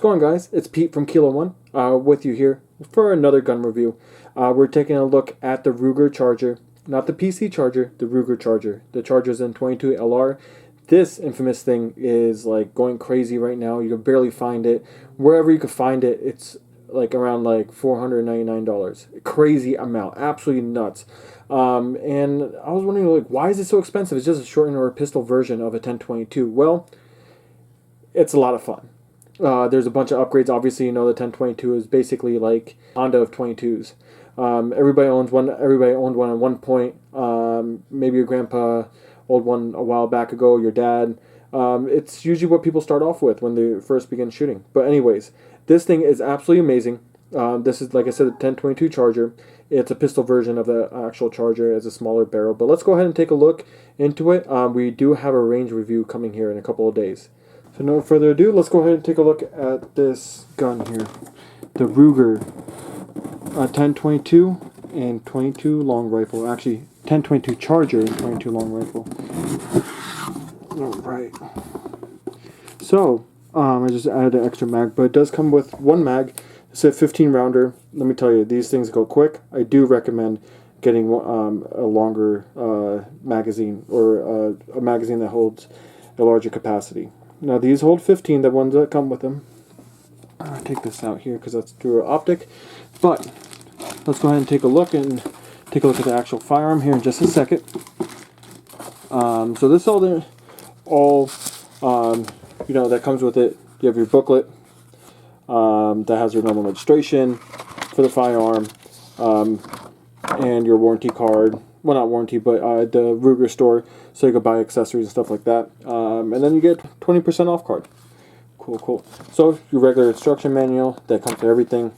going, guys? It's Pete from Kilo One with you here for another gun review. We're taking a look at the Ruger Charger, not the PC Charger, the Ruger Charger. The Charger's in 22 LR. This infamous thing is like going crazy right now. You can barely find it. Wherever you can find it, it's like around like $499. Crazy amount, absolutely nuts. And I was wondering, like, why is it so expensive? It's just a shortened or a pistol version of a 1022. Well, it's a lot of fun. There's a bunch of upgrades. Obviously, you know the 1022 is basically like Honda of 22s. Everybody owns one. Everybody owned one at one point. Maybe your grandpa owned one a while back ago. Your dad. It's usually what people start off with when they first begin shooting. But anyways, this thing is absolutely amazing. This is, like I said, a 1022 Charger. It's a pistol version of the actual Charger as a smaller barrel. But let's go ahead and take a look into it. We do have a range review coming here in a couple of days. So no further ado, let's go ahead and take a look at this gun here. The Ruger 1022 and 22 long rifle. Actually, 1022 Charger and 22 long rifle. Alright. So, I just added an extra mag, but it does come with one mag. It's a 15 rounder. Let me tell you, these things go quick. I do recommend getting a longer magazine, or a magazine that holds a larger capacity. Now these hold 15, the ones that come with them. I'll take this out here because that's through an optic. But let's go ahead and take a look at the actual firearm here in just a second. So this is all that comes with it. You have your booklet that has your normal registration for the firearm, and your warranty card. Well, not warranty, but the Ruger store, so you can buy accessories and stuff like that. And then you get 20% off card. Cool. So your regular instruction manual that comes with everything.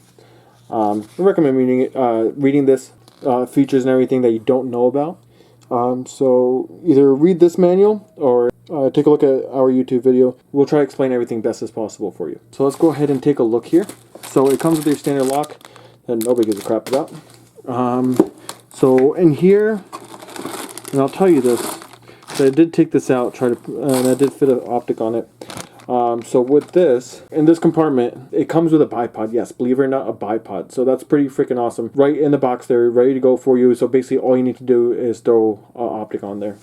I recommend reading this features and everything that you don't know about. So either read this manual or take a look at our YouTube video. We'll try to explain everything best as possible for you. So let's go ahead and take a look here. So it comes with your standard lock that nobody gives a crap about. So in here, and I'll tell you this, so I did take this out, and I did fit an optic on it. So with this, in this compartment, it comes with a bipod. Yes, believe it or not, a bipod. So that's pretty freaking awesome. Right in the box there, ready to go for you. So basically all you need to do is throw an optic on there.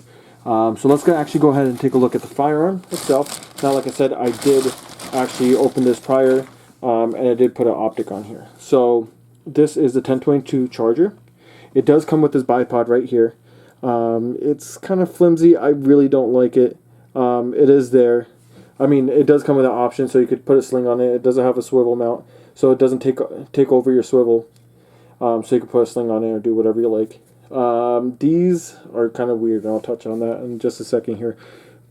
So let's actually go ahead and take a look at the firearm itself. Now, like I said, I did actually open this prior, and I did put an optic on here. So this is the 1022 Charger. It does come with this bipod right here. It's kind of flimsy. I really don't like it. It is there. I mean, it does come with an option, so you could put a sling on it. It doesn't have a swivel mount, so it doesn't take over your swivel. So you can put a sling on it or do whatever you like. These are kind of weird, and I'll touch on that in just a second here.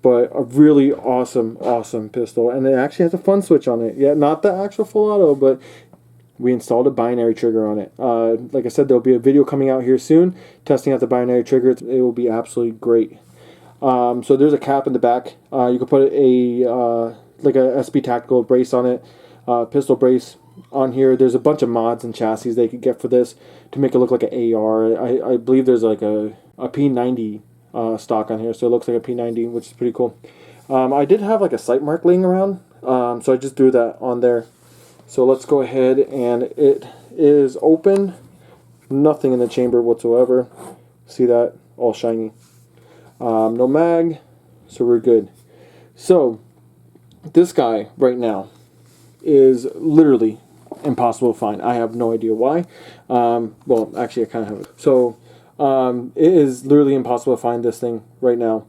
But a really awesome pistol, and it actually has a fun switch on it. Yeah, not the actual full auto, but we installed a binary trigger on it. Like I said, there'll be a video coming out here soon testing out the binary trigger. It will be absolutely great. So there's a cap in the back. You can put like a SB Tactical brace on it, pistol brace on here. There's a bunch of mods and chassis they could get for this to make it look like an AR. I believe there's like a P90 stock on here, so it looks like a P90, which is pretty cool. I did have like a sight mark laying around, so I just threw that on there. So let's go ahead, and it is open. Nothing in the chamber whatsoever. See that? All shiny. No mag, so we're good. So this guy right now is literally impossible to find. I have no idea why. Well, actually, I kind of have it. So it is literally impossible to find this thing right now.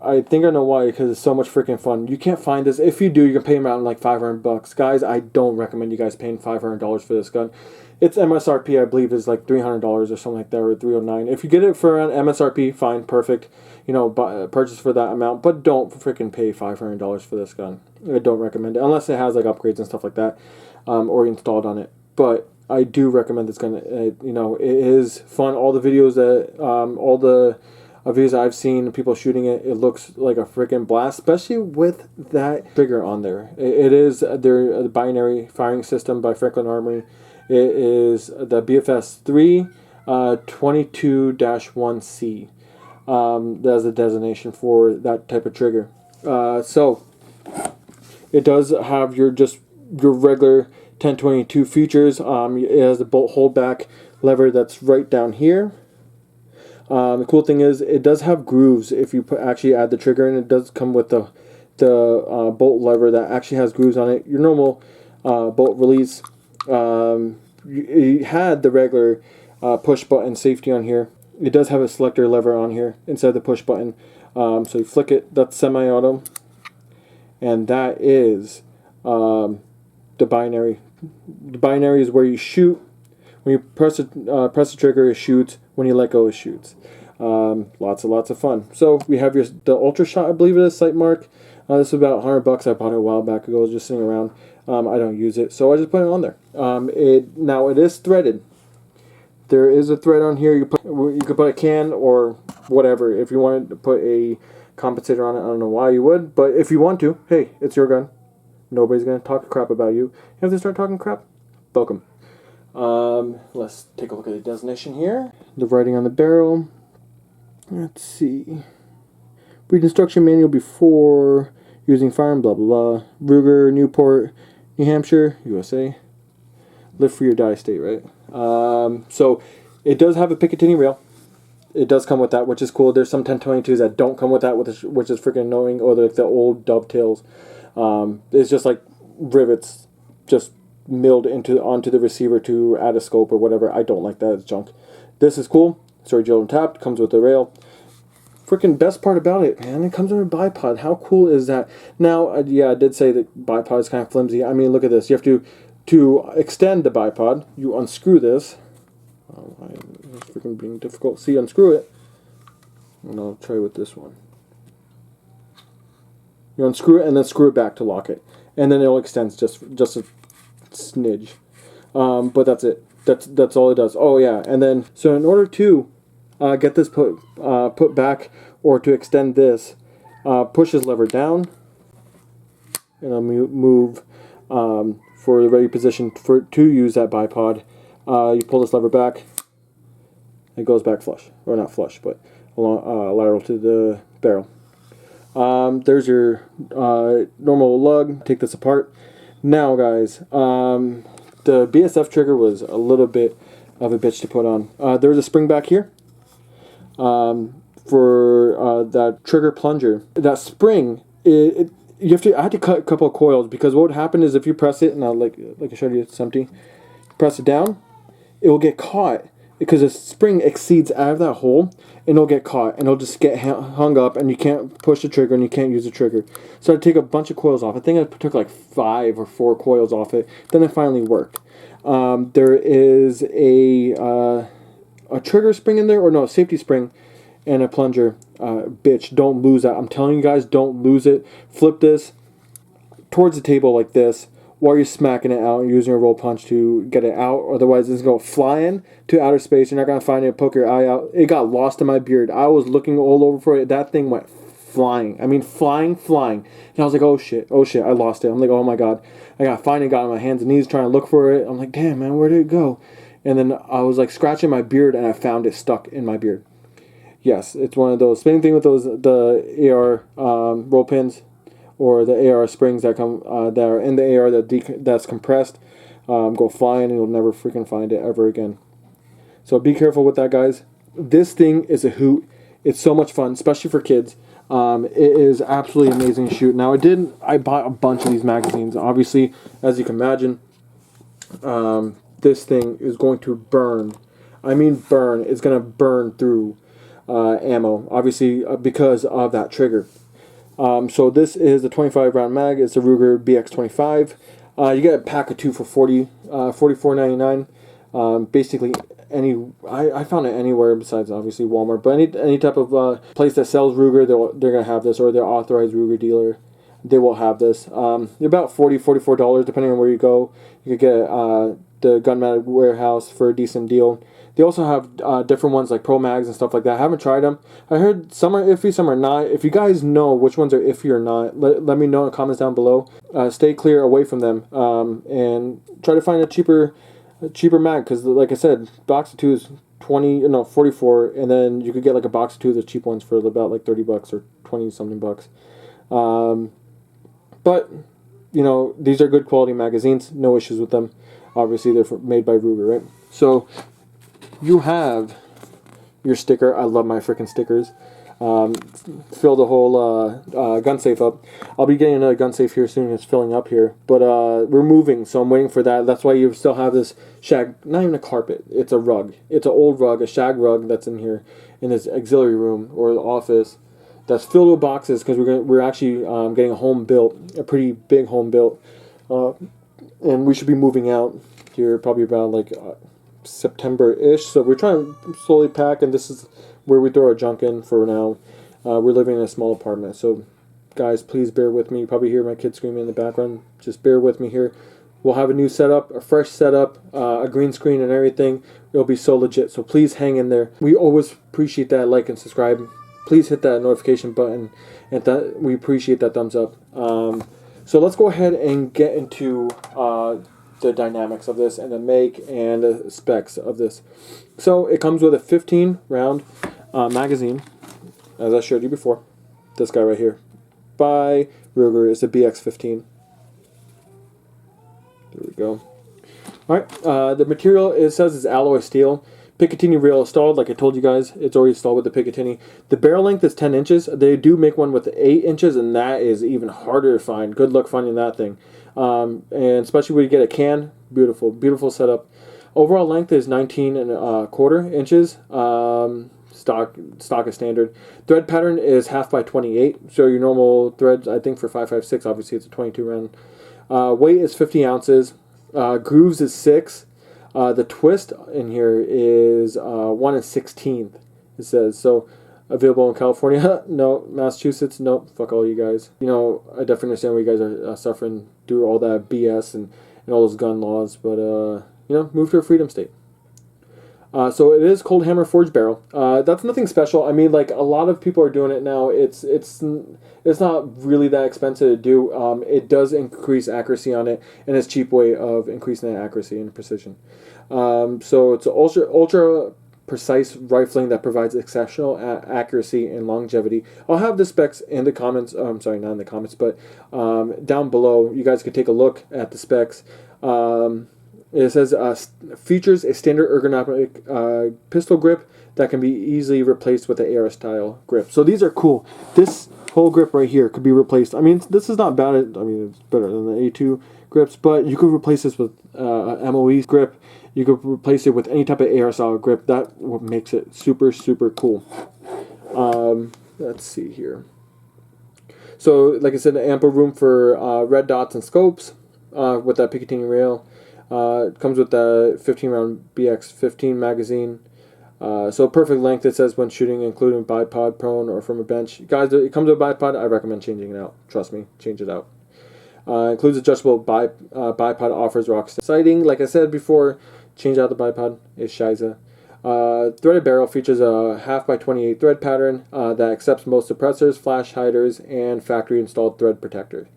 I think I know why, because it's so much freaking fun. You can't find this. If you do, you can pay around like $500. Guys, I don't recommend you guys paying $500 for this gun. Its MSRP, I believe, is like $300 or something like that, or $309. If you get it for an MSRP, fine, perfect. You know, purchase for that amount, but don't freaking pay $500 for this gun. I don't recommend it, unless it has like upgrades and stuff like that, or installed on it. But I do recommend this gun. You know, it is fun. All the videos videos I've seen people shooting it, it looks like a freaking blast, especially with that trigger on there. It is their binary firing system by Franklin Armory. It is the BFS 3 22-1C. That's the designation for that type of trigger. So It does have your regular 1022 features. It has a bolt holdback lever that's right down here. The cool thing is it does have grooves if you actually add the trigger, and it does come with the bolt lever that actually has grooves on it. Your normal bolt release, it had the regular push button safety on here. It does have a selector lever on here inside the push button. So you flick it, that's semi-auto, and that is the binary. The binary is where you shoot. When you press the trigger, it shoots. When you let go, it shoots. Lots of fun. So we have the Ultra Shot, I believe it is, Sight Mark. This is about $100. I bought it a while back ago. It was just sitting around. I don't use it, so I just put it on there. Now it is threaded. There is a thread on here. You could put a can or whatever. If you wanted to put a compensator on it, I don't know why you would, but if you want to, hey, it's your gun. Nobody's gonna talk crap about you. If they start talking crap, welcome. Let's take a look at the designation here. The writing on the barrel. Let's see. Read instruction manual before using firearm, blah blah blah. Ruger, Newport, New Hampshire, USA. Live free or die state, right? So it does have a Picatinny rail. It does come with that, which is cool. There's some 1022s that don't come with that, which is freaking annoying. Or like the old dovetails. It's just like rivets just milled onto the receiver to add a scope or whatever. I don't like that. It's junk. This is cool. Sorry, Joe tapped. Comes with the rail. Freaking best part about it, man, it comes with a bipod. How cool is that? Now, yeah, I did say that bipod is kind of flimsy. I mean, look at this. You have to extend the bipod. You unscrew this. Oh, it's freaking being difficult. See, unscrew it. And I'll try with this one. You unscrew it and then screw it back to lock it, and then it'll extend just a smidge. But that's it. That's all it does. Oh yeah, and then so in order to get this put back or to extend this, push this lever down, and I'll move for the ready position to use that bipod. You pull this lever back. It goes back flush, or not flush, but along, lateral to the barrel. There's your normal lug. Take this apart. Now, guys, the BSF trigger was a little bit of a bitch to put on. There's a spring back here for that trigger plunger. That spring, I had to cut a couple of coils, because what would happen is if you press it, and like I showed you, it's empty. Press it down, it will get caught because the spring exceeds out of that hole, and it'll get caught, and it'll just get hung up, and you can't push the trigger, and you can't use the trigger. So I had to take a bunch of coils off. I think I took like 5 or 4 coils off it. Then it finally worked. There is a trigger spring in there, or no, a safety spring, and a plunger. Bitch, don't lose that. I'm telling you guys, don't lose it. Flip this towards the table like this, while you're smacking it out and using a roll punch to get it out. Otherwise, it's going to fly in to outer space. You're not going to find it, poke your eye out. It got lost in my beard. I was looking all over for it. That thing went flying. I mean, flying. And I was like, oh shit, I lost it. I'm like, oh my god. I finally got on my hands and knees trying to look for it. I'm like, damn, man, where did it go? And then I was like scratching my beard, and I found it stuck in my beard. Yes, it's one of those. Same thing with the AR roll pins, or the AR springs that come that are in the AR that's compressed. Go flying, and you'll never freaking find it ever again. So be careful with that, guys. This thing is a hoot. It's so much fun, especially for kids. It is absolutely amazing to shoot. Now I bought a bunch of these magazines. Obviously, as you can imagine, this thing is going to burn. I mean burn. It's going to burn through ammo, obviously, because of that trigger. So this is the 25 round mag. It's a Ruger BX25. You get a pack of 2 for $44.99. Basically, I found it anywhere besides obviously Walmart, but any type of place that sells Ruger, they're gonna have this, or their authorized Ruger dealer, they will have this. They're about $44 depending on where you go. You could get the Gunman Warehouse for a decent deal. They also have different ones like Pro Mags and stuff like that. I haven't tried them. I heard some are iffy, some are not. If you guys know which ones are iffy or not, let me know in the comments down below. Stay clear away from them, and try to find a cheaper mag, because like I said, box of 2 is 44, and then you could get like a box of 2 of the cheap ones for about like $30 or 20 something bucks. But you know, these are good quality magazines. No issues with them. Obviously, they're made by Ruger, right? So you have your sticker. I love my freaking stickers. Fill the whole gun safe up. I'll be getting another gun safe here soon. It's filling up here, but we're moving, so I'm waiting for that. That's why you still have this shag, not even a carpet. It's a rug. It's an old rug, a shag rug that's in here in this auxiliary room or the office. That's filled with boxes because we're actually getting a home built, a pretty big home built, and we should be moving out here probably around like September-ish. So we're trying to slowly pack, and this is where we throw our junk in for now. We're living in a small apartment, so guys, please bear with me. You probably hear my kids screaming in the background. Just bear with me here. We'll have a new setup, a fresh setup, a green screen and everything. It'll be so legit, so please hang in there. We always appreciate that like and subscribe. Please hit that notification button, and we appreciate that thumbs up. So let's go ahead and get into the dynamics of this and the make and the specs of this. So it comes with a 15 round magazine, as I showed you before. This guy right here by Ruger is the BX15. There we go. Alright, the material, it says, is alloy steel. Picatinny rail installed, like I told you guys, it's already installed with the Picatinny. The barrel length is 10 inches. They do make one with 8 inches, and that is even harder to find. Good luck finding that thing. And especially when you get a can, beautiful, beautiful setup. Overall length is 19.25 inches. Stock is standard. Thread pattern is half by 28. So your normal threads, I think for 5.56, obviously it's a 22 round. Weight is 50 ounces. Grooves is 6. The twist in here is 1/16. It says so. Available in California? No. Massachusetts? Nope. Fuck all you guys. You know, I definitely understand where you guys are suffering through all that BS and all those gun laws, but you know, move to a freedom state. So it is cold hammer forged barrel. That's nothing special. I mean, like, a lot of people are doing it now. It's not really that expensive to do. It does increase accuracy on it, and it's a cheap way of increasing that accuracy and precision. So it's ultra precise rifling that provides exceptional accuracy and longevity. I'll have the specs in the comments. I'm sorry, not in the comments, but down below. You guys could take a look at the specs. It says features a standard ergonomic pistol grip that can be easily replaced with an AR style grip. So these are cool. This whole grip right here could be replaced. I mean, this is not bad. I mean, it's better than the A2 grips, but you could replace this with MOE grip. You could replace it with any type of AR style grip. That what makes it super, super cool. Let's see here. So, like I said, ample room for red dots and scopes with that Picatinny rail. It comes with the 15 round BX15 magazine. So perfect length, it says, when shooting, including bipod, prone, or from a bench. Guys, it comes with a bipod. I recommend changing it out. Trust me, change it out. Includes adjustable bipod, offers rock sighting. Like I said before, change out the bipod. It's shiza. Threaded barrel features a half by 28 thread pattern that accepts most suppressors, flash hiders, and factory installed thread protectors.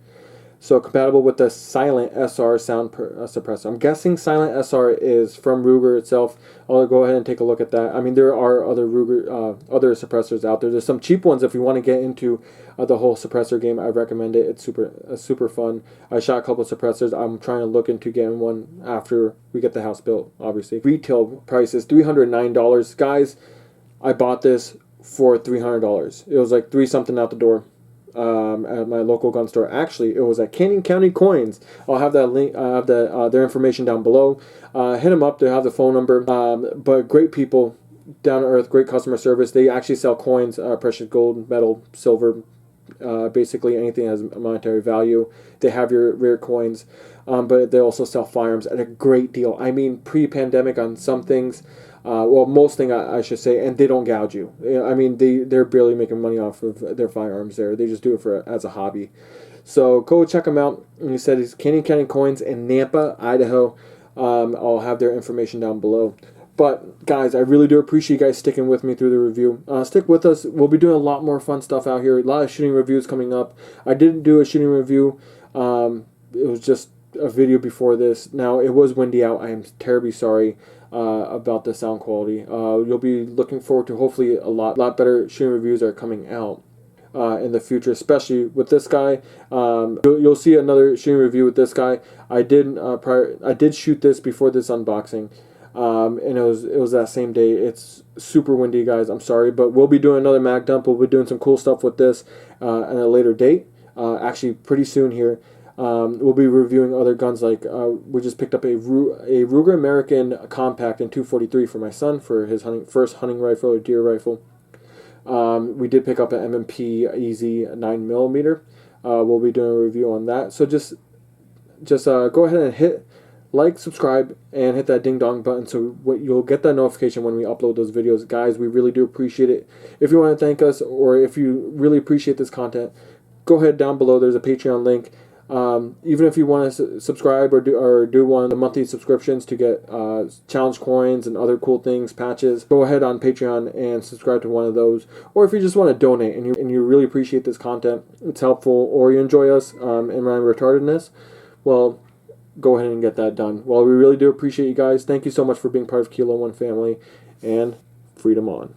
So compatible with the Silent SR sound suppressor. I'm guessing Silent SR is from Ruger itself. I'll go ahead and take a look at that. I mean, there are other Ruger, other suppressors out there. There's some cheap ones if you want to get into the whole suppressor game. I recommend it. It's super fun. I shot a couple of suppressors. I'm trying to look into getting one after we get the house built, obviously. Retail price is $309. Guys, I bought this for $300. It was like $3 something out the door. At my local gun store. Actually, it was at Canyon County Coins. I'll have that link. I have their information down below. Hit them up. They have the phone number. But great people, down to earth, great customer service. They actually sell coins, precious gold, metal, silver, basically anything that has monetary value. They have your rare coins, but they also sell firearms at a great deal. I mean, pre-pandemic on some things. Well, most thing I should say, and they don't gouge you. I mean, they're barely making money off of their firearms there. They just do it as a hobby. So go check them out. And he said it's Canyon County Coins in Nampa, Idaho. I'll have their information down below. But guys, I really do appreciate you guys sticking with me through the review. Stick with us. We'll be doing a lot more fun stuff out here. A lot of shooting reviews coming up. I didn't do a shooting review. It was just a video before this. Now, it was windy out. I am terribly sorry about the sound quality. You'll be looking forward to hopefully a lot better shooting reviews are coming out. in the future, especially with this guy. You'll see another shooting review with this guy. I did shoot this before this unboxing, and it was that same day. It's super windy, guys. I'm sorry, but we'll be doing another mag dump. We'll be doing some cool stuff with this at a later date. Actually, pretty soon here. We'll be reviewing other guns, like we just picked up a Ruger American Compact in .243 for my son for his first hunting rifle or deer rifle. We did pick up an M&P Easy 9mm. We'll be doing a review on that. So just go ahead and hit like, subscribe, and hit that ding dong button so you'll get that notification when we upload those videos. Guys, we really do appreciate it. If you want to thank us, or if you really appreciate this content, go ahead down below. There's a Patreon link. Even if you want to subscribe or do one of the monthly subscriptions to get challenge coins and other cool things, patches, go ahead on Patreon and subscribe to one of those. Or if you just want to donate and you really appreciate this content, it's helpful, or you enjoy us and my retardedness, well, go ahead and get that done. Well, we really do appreciate you guys. Thank you so much for being part of Kilo One family, and freedom on.